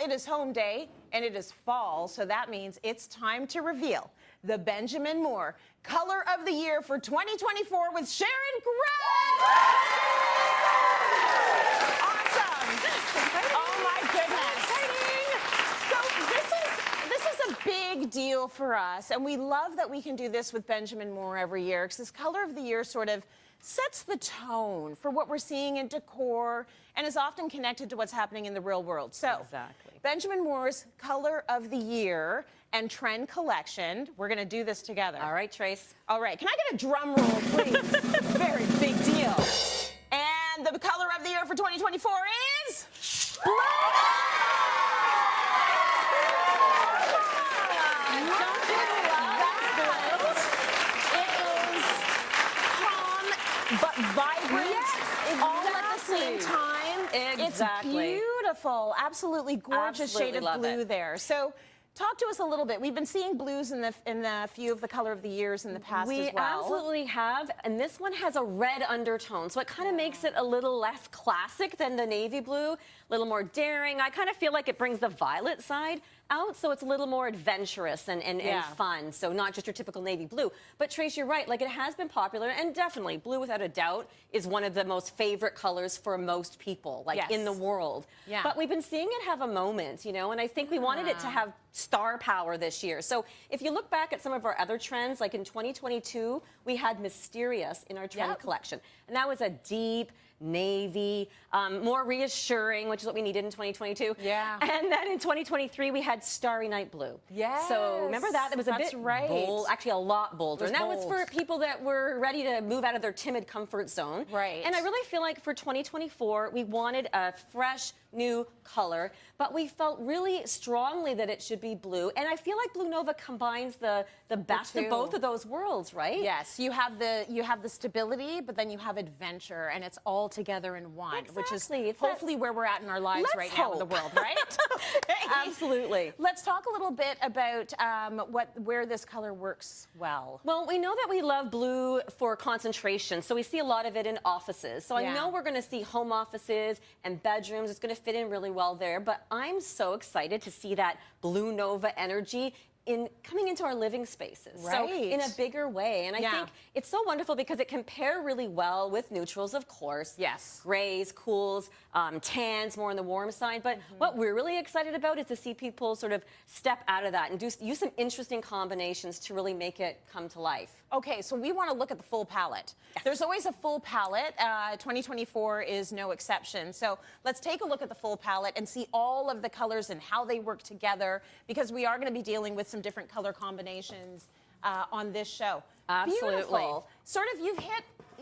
it is home day and it is fall, so that means it's time to reveal the Benjamin Moore Color of the Year for 2024 with Sharon Grech. Awesome. Oh my goodness. So this is a big deal for us, and we love that we can do this with Benjamin Moore every year, because this Color of the Year sort of sets the tone for what we're seeing in decor and is often connected to what's happening in the real world. So, exactly. Benjamin Moore's Color of the Year and Trend Collection. We're going to do this together. All right, Trace. All right. Can I get a drum roll, please? Very big deal. And the Color of the Year for 2024 is blue. But vibrant, yes, all at the same time. Exactly. It's beautiful, absolutely gorgeous shade of blue there. So, talk to us a little bit. We've been seeing blues in the few of the Color of the Years in the past as well. We absolutely have, and this one has a red undertone, so it kind of makes it a little less classic than the navy blue, a little more daring. I kind of feel like it brings the violet side out, so it's a little more adventurous and fun. So not just your typical navy blue. But Trace, you're right. Like, it has been popular, and definitely blue, without a doubt, is one of the most favorite colors for most people, like in the world. Yeah. But we've been seeing it have a moment, you know, and I think we wanted it to have star power this year. So if you look back at some of our other trends, like in 2022, we had Mysterious in our trend collection, and that was a deep navy, more reassuring, which is what we needed in 2022. Yeah. And then in 2023, we had Starry Night Blue. Yes. So remember that? It was a bit bold, actually a lot bolder. And that was for people that were ready to move out of their timid comfort zone. Right. And I really feel like for 2024, we wanted a fresh, new color, but we felt really strongly that it should be blue. And I feel like Blue Nova combines the best of both of those worlds, right? Yes. You have the stability, but then you have adventure, and it's all together in one, which is hopefully where we're at in our lives right now in the world, right? Absolutely. Let's talk a little bit about where this color works well. Well, we know that we love blue for concentration, so we see a lot of it in offices. So I know we're going to see home offices and bedrooms. It's going to fit in really well there, but I'm so excited to see that Blue Nova energy coming into our living spaces, so in a bigger way. And I think it's so wonderful because it can pair really well with neutrals, of course. Yes. Grays, cools, tans, more on the warm side. But what we're really excited about is to see people sort of step out of that and use some interesting combinations to really make it come to life. Okay, so we want to look at the full palette. Yes. There's always a full palette. 2024 is no exception. So let's take a look at the full palette and see all of the colors and how they work together, because we are going to be dealing with some different color combinations on this show. Absolutely. Beautiful. Sort of,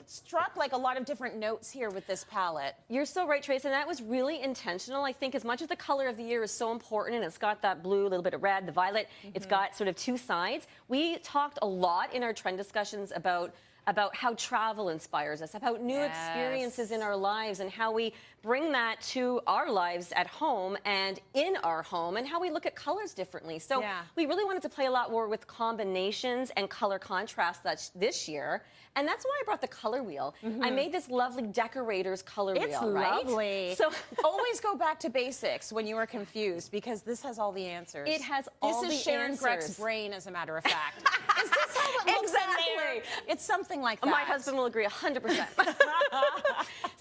struck like a lot of different notes here with this palette. You're so right, Trace, and that was really intentional. I think as much as the Color of the Year is so important, and it's got that blue, a little bit of red, the violet, it's got sort of two sides. We talked a lot in our trend discussions about how travel inspires us, about new experiences in our lives, and how we bring that to our lives at home and in our home, and how we look at colors differently. So we really wanted to play a lot more with combinations and color contrast this year. And that's why I brought the color wheel. I made this lovely decorator's color wheel, right? It's lovely. So always go back to basics when you are confused, because this has all the answers. It has all the answers. This is Sharon Grech's brain, as a matter of fact. Is this how it looks in there? It's something like that. My husband will agree 100%.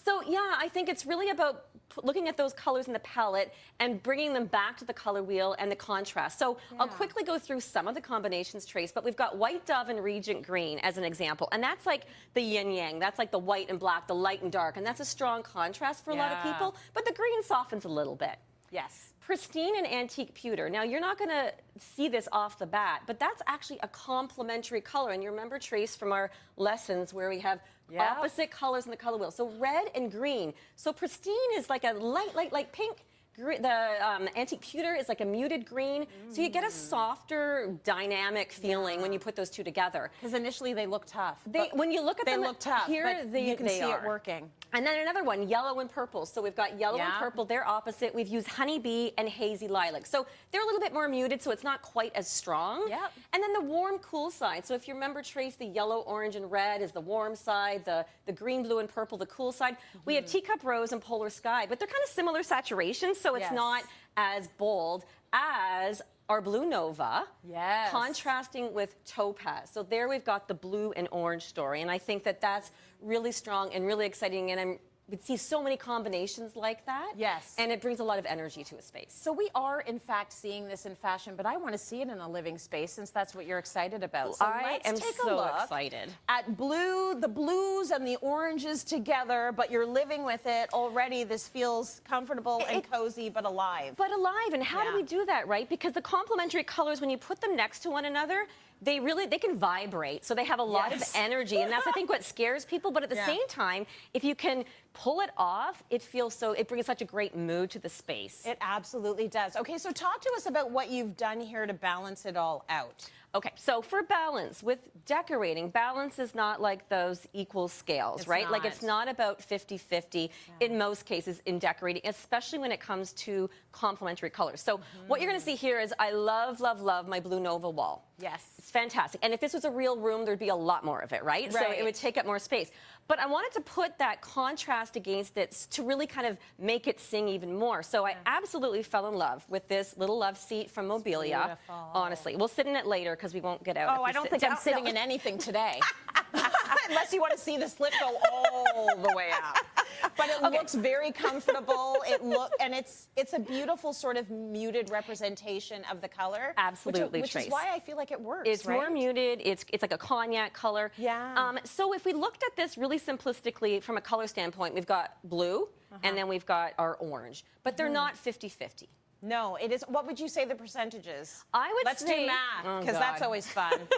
So yeah, I think it's really about looking at those colors in the palette and bringing them back to the color wheel and the contrast. So I'll quickly go through some of the combinations, Trace, but we've got White Dove and Regent Green as an example. And that's like the yin-yang. That's like the white and black, the light and dark. And that's a strong contrast for a lot of people. But the green softens a little bit. Yes. Pristine and Antique Pewter. Now, you're not going to see this off the bat, but that's actually a complementary color. And you remember, Trace, from our lessons where we have opposite colors in the color wheel. So red and green. So Pristine is like a light pink. The Antique Pewter is like a muted green, so you get a softer, dynamic feeling when you put those two together. Because initially they look tough. When you look at them, they look tough, here but you can see it working. And then another one, yellow and purple. So we've got yellow and purple, they're opposite. We've used honeybee and hazy lilac. So they're a little bit more muted, so it's not quite as strong. Yep. And then the warm, cool side. So if you remember, Trace, the yellow, orange, and red is the warm side, the green, blue, and purple, the cool side. We have teacup rose and polar sky, but they're kind of similar saturation. So So it's Yes. not as bold as our blue Nova, Yes. contrasting with topaz. So there we've got the blue and orange story, and I think that that's really strong and really exciting, and we see so many combinations like that. Yes. And it brings a lot of energy to a space. So we are, in fact, seeing this in fashion, but I want to see it in a living space since that's what you're excited about. So I let's am take so a look excited. at the blues and the oranges together, but you're living with it already. This feels comfortable and cozy, but alive. But alive, and how do Yeah. we do that, right? Because the complementary colors, when you put them next to one another, they can vibrate. So they have a lot Yes. of energy, and that's, I think, what scares people. But at the Yeah. same time, if you can pull it off, it brings such a great mood to the space. It absolutely does. Okay, so talk to us about what you've done here to balance it all out. Okay, so for balance, with decorating, balance is not like those equal scales, It's right? Like not. it's not about 50-50 in most cases in decorating, especially when it comes to complementary colors. So what you're gonna see here is I love, love, love my Blue Nova wall. Yes. It's fantastic. And if this was a real room, there'd be a lot more of it, right? So Right. it would take up more space. But I wanted to put that contrast against it to really kind of make it sing even more. So I absolutely fell in love with this little love seat from Mobilia. beautiful. Honestly. We'll sit in it later because we won't get out. Oh, if we I don't sit think I'm down. sitting No. in anything today. Unless you want to see the slip go all the way up. But it looks very comfortable. It's a beautiful sort of muted representation of the color. Absolutely, which is Trace. why I feel like it works. It's more right? muted. It's like a cognac color. Yeah. So if we looked at this really simplistically from a color standpoint, we've got blue and then we've got our orange, but they're not 50-50. No, it is. What would you say the percentage is? I would Let's say- do math, Oh, because that's God. always fun.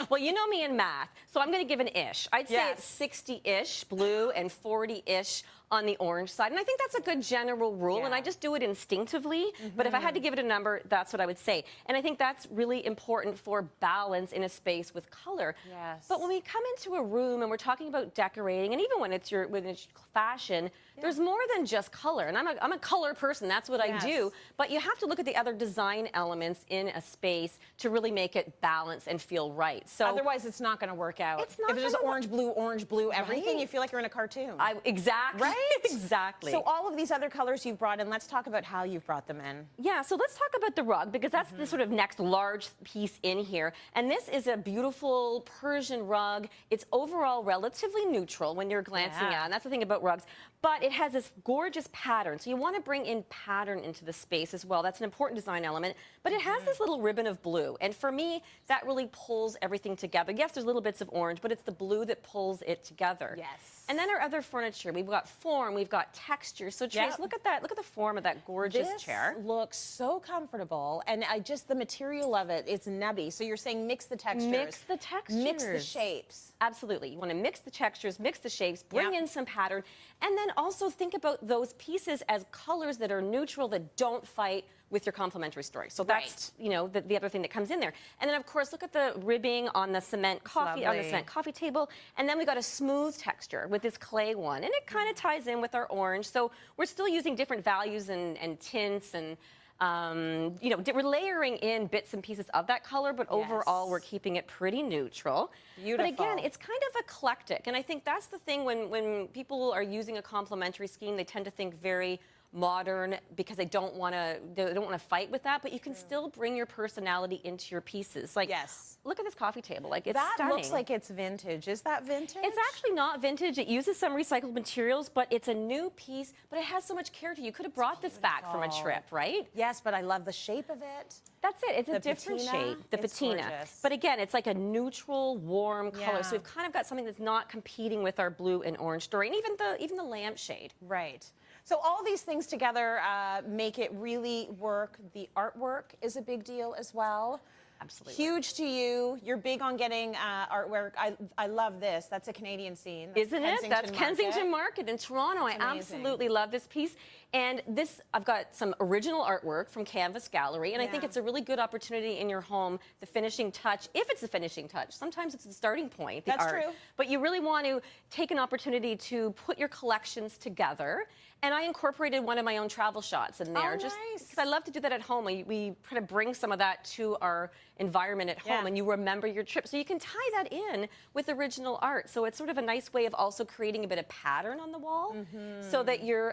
Well, you know me in math, so I'm going to give an ish. I'd say Yes. it's 60-ish blue and 40-ish on the orange side. And I think that's a good general rule, and Yeah. I just do it instinctively. But if I had to give it a number, that's what I would say. And I think that's really important for balance in a space with color. Yes. But when we come into a room and we're talking about decorating, and even when it's fashion, there's more than just color. And I'm a color person, that's what Yes. I do. But you have to look at the other design elements in a space to really make it balance and feel right. So Otherwise, it's not going to work out. It's not if it's just gonna orange, blue, everything, Right. you feel like you're in a cartoon. Exactly. Right? Exactly. So all of these other colors you've brought in, let's talk about how you've brought them in. Yeah, so let's talk about the rug, because that's the sort of next large piece in here. And this is a beautiful Persian rug. It's overall relatively neutral when you're glancing Yeah. at it. And that's the thing about rugs. But it has this gorgeous pattern. So you want to bring in pattern into the space as well. That's an important design element. But it has this little ribbon of blue. And for me, that really pulls everything together. Yes, there's little bits of orange, but it's the blue that pulls it together. Yes. And then our other furniture, we've got form, we've got texture. So Trace, Yep. look at that. Look at the form of that gorgeous This chair. looks so comfortable, and the material of it, it's nubby. So you're saying mix the textures. Mix the textures. Mix the shapes. Absolutely. You want to mix the textures, mix the shapes, bring Yep. in some pattern, and then also think about those pieces as colors that are neutral, that don't fight with your complementary story. So that's, the other thing that comes in there. And then, of course, look at the ribbing on the cement lovely. coffee table. And then we got a smooth texture with this clay one. And it kind of ties in with our orange. So we're still using different values and tints and we're layering in bits and pieces of that color, but overall we're keeping it pretty neutral. Beautiful. But again, it's kind of eclectic, and I think that's the thing when people are using a complementary scheme, they tend to think very modern because they don't want to fight with that, but you can still bring your personality into your pieces. Like, Yes. look at this coffee table. Like, it's That stunning. looks like it's vintage. Is that vintage? It's actually not vintage. It uses some recycled materials, but it's a new piece, but it has so much character. You could have brought this back from a trip, right? Yes, but I love the shape of it. That's it. It's a The different patina, shape. The it's patina. gorgeous. But again, it's like a neutral, warm color. Yeah. So we've kind of got something that's not competing with our blue and orange story, and even the lampshade. Right. So all these things together make it really work. The artwork is a big deal as well. Absolutely. Huge to you. You're big on getting artwork. I love this. That's a Canadian scene. That's Isn't it? That's Kensington Market in Toronto. That's I amazing. absolutely love this piece. And this, I've got some original artwork from Canvas Gallery, and I think Yeah. it's a really good opportunity in your home, the finishing touch, if it's a finishing touch. Sometimes it's the starting point, the That's art. true. But you really want to take an opportunity to put your collections together. And I incorporated one of my own travel shots in there. Oh, just nice. because I love to do that at home. We kind of bring some of that to our environment at home, Yeah. and you remember your trip. So you can tie that in with original art. So it's sort of a nice way of also creating a bit of pattern on the wall, so that you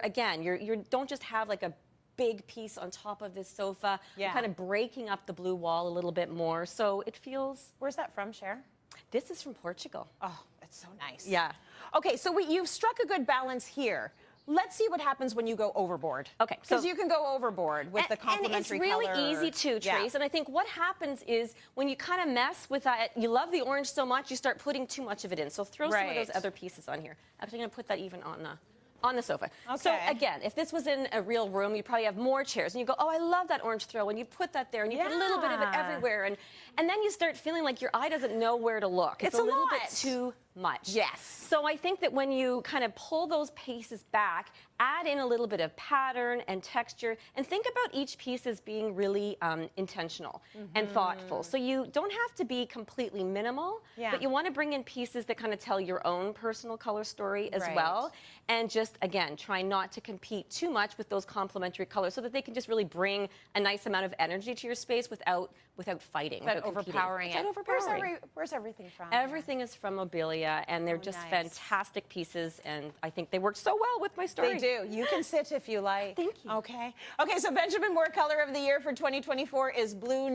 don't just have like a big piece on top of this sofa. Yeah. We're kind of breaking up the blue wall a little bit more, so it feels... Where's that from, Sharon? This is from Portugal. Oh, it's so nice. Yeah. Okay, so you've struck a good balance here. Let's see what happens when you go overboard. Okay, Because so- you can go overboard with the complementary color. And it's really easy too, Trace. Yeah. And I think what happens is when you kind of mess with that, you love the orange so much, you start putting too much of it in. So throw some of those Right. other pieces on here. Actually, I'm going to put that even on the sofa. Okay. So again, if this was in a real room, you probably have more chairs, and you go, oh, I love that orange throw, and you put that there, and you put a little bit of it Yeah. everywhere, and then you start feeling like your eye doesn't know where to look. It's a a little lot. bit too much. Yes. So I think that when you kind of pull those pieces back, add in a little bit of pattern and texture, and think about each piece as being really intentional and thoughtful. So you don't have to be completely minimal, Yeah. but you want to bring in pieces that kind of tell your own personal color story as Right. well. And just, again, try not to compete too much with those complementary colors so that they can just really bring a nice amount of energy to your space without fighting. But without competing. overpowering it. Without overpowering. Where's everything from? Everything is from Mobilia, and they're just nice. fantastic pieces, and I think they work so well with my story. They do. You can sit if you like. Thank you. Okay. Okay, so Benjamin Moore Color of the Year for 2024 is Blue